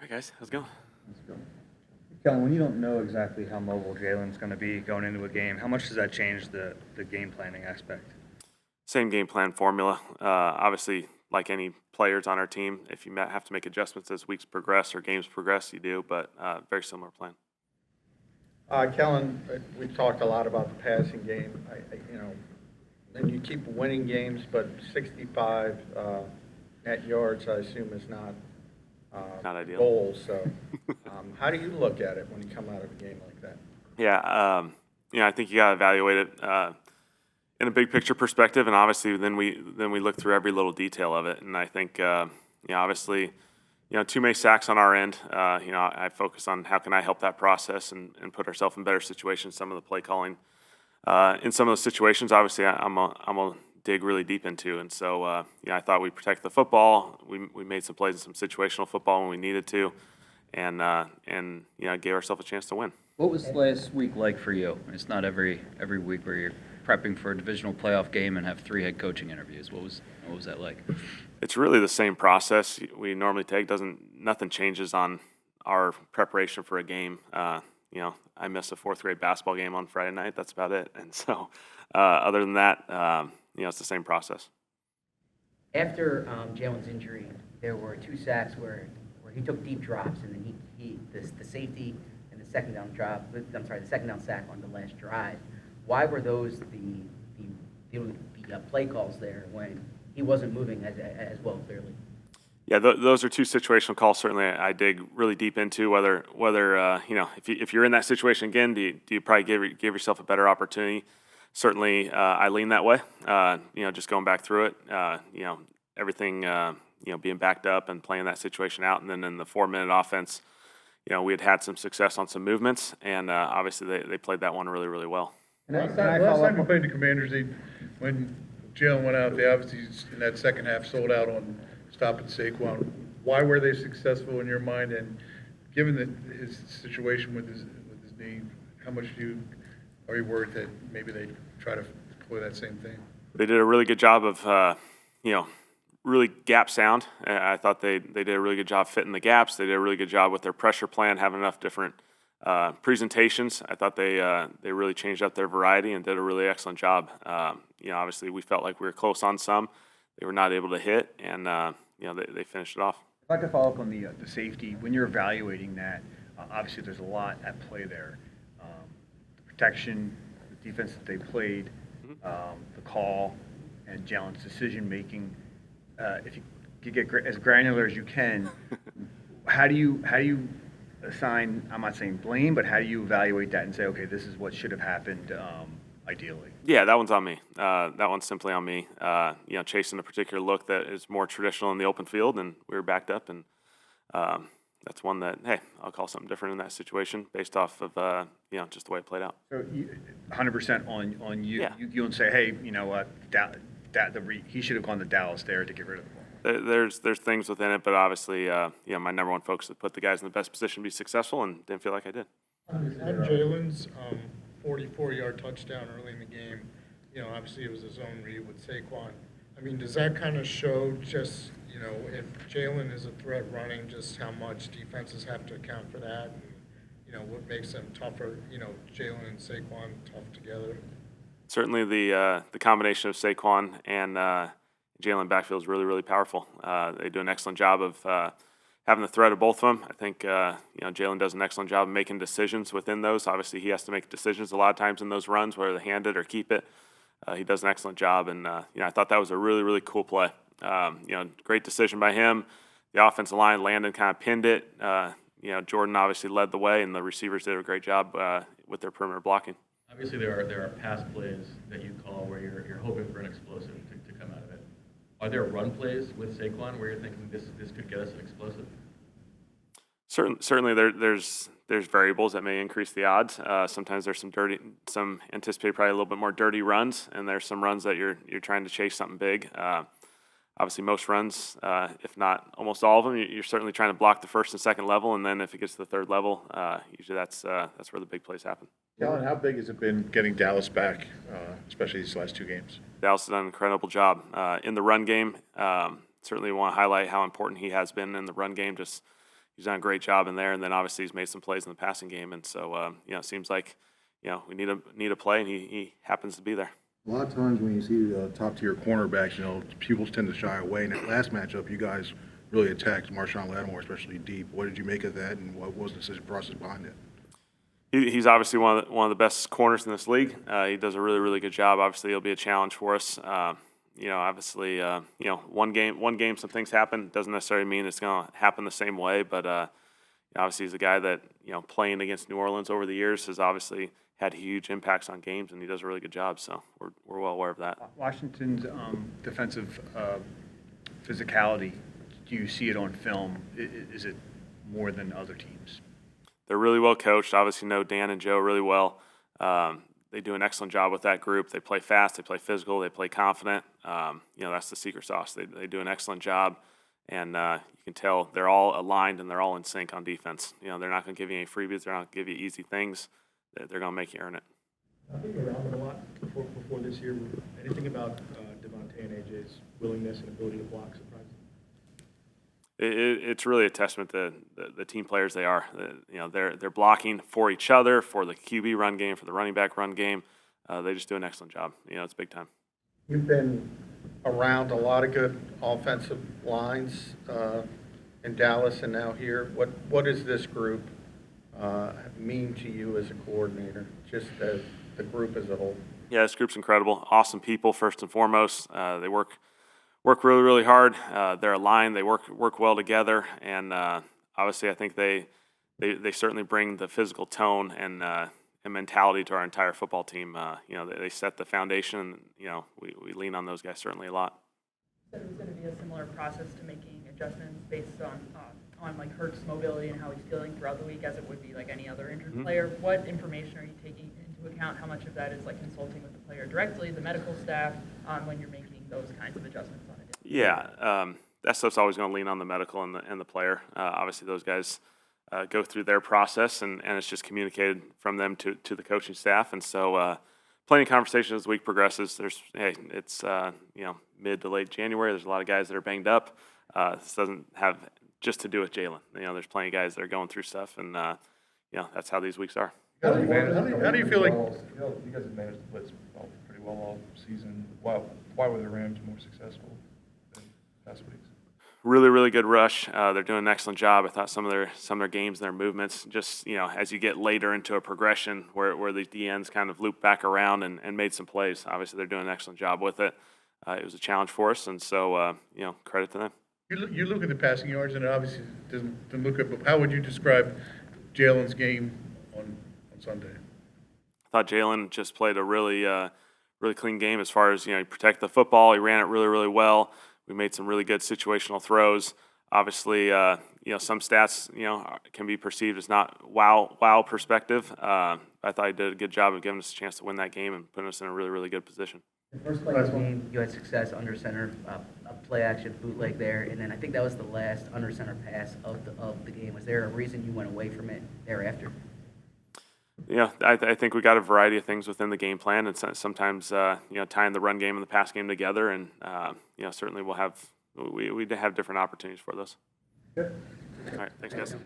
Hi guys, how's it going? Let's go. Kellen, when you don't know exactly how mobile Jalen's going to be going into a game, how much does that change the game planning aspect? Same game plan formula. Obviously, like any players on our team, if you have to make adjustments as weeks progress or games progress, you do, but very similar plan. Kellen, we've talked a lot about the passing game. And you keep winning games, but 65 net yards, I assume, is not Not ideal. goal. So, how do you look at it when you come out of a game like that? Yeah, I think you got to evaluate it in a big picture perspective, and obviously then we look through every little detail of it. And I think obviously, too many sacks on our end. I focus on how can I help that process and put ourselves in better situations. Some of the play calling in some of those situations, obviously, I'm gonna dig really deep into. And so, I thought we protected the football. We made some plays in some situational football when we needed to, and gave ourselves a chance to win. What was last week like for you? It's not every week where you're prepping for a divisional playoff game and have 3 head coaching interviews. What was that like? It's really the same process we normally take. Nothing changes on our preparation for a game. I missed a 4th grade basketball game on Friday night. That's about it. And so, other than that, it's the same process. After Jalen's injury, there were 2 sacks where he took deep drops, and then the safety and the second down the second down sack on the last drive. Why were those the play calls there when he wasn't moving as well, clearly? Yeah, those are 2 situational calls. Certainly, I dig really deep into whether if you're in that situation again, do you probably give yourself a better opportunity? Certainly, I lean that way. Just going back through it, everything being backed up and playing that situation out, and then in the 4-minute offense, we had some success on some movements, and obviously they played that one really, really well. Last time we played the Commanders, when Jalen went out, they obviously in that second half sold out on stopping Saquon. Why were they successful in your mind? And given his situation with his knee, how much are you worried that maybe they try to deploy that same thing? They did a really good job of really gap sound. I thought they did a really good job fitting the gaps. They did a really good job with their pressure plan, having enough different presentations. I thought they really changed up their variety and did a really excellent job. Obviously we felt like we were close on some. They were not able to hit, and they finished it off. If I could follow up on the safety, when you're evaluating that, obviously there's a lot at play there. The protection, the defense that they played, the call, and Jalen's decision making. If you could get as granular as you can, how do you assign, I'm not saying blame, but how do you evaluate that and say, okay, this is what should have happened ideally? Yeah, that one's on me. That one's simply on me. Chasing a particular look that is more traditional in the open field, and we were backed up, and that's one that, hey, I'll call something different in that situation based off of just the way it played out. So 100% on you. Yeah. You don't say, hey, he should have gone to Dallas there to get rid of the ball. There's things within it, but obviously, my number one focus is to put the guys in the best position to be successful, and didn't feel like I did. On Jalen's 44-yard touchdown early in the game, obviously it was a zone read with Saquon. I mean, does that kind of show just, if Jalen is a threat running, just how much defenses have to account for that, and, what makes them tougher, Jalen and Saquon tough together? Certainly the combination of Saquon and Jalen backfield is really, really powerful. They do an excellent job of having the threat of both of them. I think Jalen does an excellent job of making decisions within those. Obviously, he has to make decisions a lot of times in those runs, whether to hand it or keep it. He does an excellent job, and I thought that was a really, really cool play. Great decision by him. The offensive line, Landon kind of pinned it. Jordan obviously led the way, and the receivers did a great job with their perimeter blocking. Obviously, there are pass plays that you call where you're hoping for an explosive to come out of it. Are there run plays with Saquon where you're thinking this could get us an explosive? Certainly, there's variables that may increase the odds. Sometimes there's some anticipated probably a little bit more dirty runs, and there's some runs that you're trying to chase something big. Obviously, most runs, if not almost all of them, you're certainly trying to block the first and second level, and then if it gets to the third level, usually that's where the big plays happen. Kellen, how big has it been getting Dallas back, especially these last 2 games? Dallas has done an incredible job in the run game. Certainly want to highlight how important he has been in the run game. Just he's done a great job in there. And then obviously he's made some plays in the passing game. And so, it seems like, we need a play, and he happens to be there. A lot of times when you see top-tier cornerbacks, people tend to shy away. In that last matchup, you guys really attacked Marshawn Lattimore, especially deep. What did you make of that, and what was the decision process behind it? He's obviously one of the best corners in this league. He does a really, really good job. Obviously, it'll be a challenge for us. Obviously, one game, some things happen. Doesn't necessarily mean it's going to happen the same way, but obviously he's a guy that, playing against New Orleans over the years has obviously had huge impacts on games, and he does a really good job. So we're well aware of that. Washington's defensive physicality, do you see it on film? Is it more than other teams? They're really well coached. Obviously know Dan and Joe really well. They do an excellent job with that group. They play fast, they play physical, they play confident. That's the secret sauce. They do an excellent job, and you can tell they're all aligned and they're all in sync on defense. They're not going to give you any freebies. They're not going to give you easy things. They're going to make you earn it. I think around them a lot before this year. Anything about Devontae and AJ's willingness and ability to block surprising? It's really a testament to the team players they are. They're blocking for each other, for the QB run game, for the running back run game. They just do an excellent job. It's big time. You've been around a lot of good offensive lines in Dallas and now here. What does this group mean to you as a coordinator, just as the group as a whole? Yeah, this group's incredible. Awesome people, first and foremost. They work really, really hard. They're aligned. They work well together, and obviously, I think they certainly bring the physical tone and mentality to our entire football team. They set the foundation. We lean on those guys certainly a lot. Said it was going to be a similar process to making adjustments based on like Hurts' mobility and how he's feeling throughout the week, as it would be like any other injured player. What information are you taking into account? How much of that is like consulting with the player directly, the medical staff, when you're making those kinds of adjustments on it? Yeah, that stuff's always going to lean on the medical and the player. Obviously, those guys go through their process, and it's just communicated from them to the coaching staff. And so, plenty of conversations as the week progresses. It's mid to late January. There's a lot of guys that are banged up. This doesn't have just to do with Jalen. There's plenty of guys that are going through stuff, and that's how these weeks are. How do you feel like? You guys have managed to blitz pretty well all season. Why were the Rams more successful than past weeks? Really, really good rush. They're doing an excellent job. I thought some of their games and their movements, just as you get later into a progression where the DNs kind of loop back around and made some plays. Obviously, they're doing an excellent job with it. It was a challenge for us, and so credit to them. You look at the passing yards, and it obviously doesn't look good. But how would you describe Jalen's game on Sunday? I thought Jalen just played a really clean game as far as he protected the football. He ran it really, really well. We made some really good situational throws. Obviously, some stats can be perceived as not wow perspective. I thought he did a good job of giving us a chance to win that game and putting us in a really, really good position. The first play of the game, you had success under center, a play action bootleg there, and then I think that was the last under center pass of the game. Was there a reason you went away from it thereafter? I think we got a variety of things within the game plan, and sometimes tying the run game and the pass game together, and certainly we have different opportunities for those. All right, thanks guys.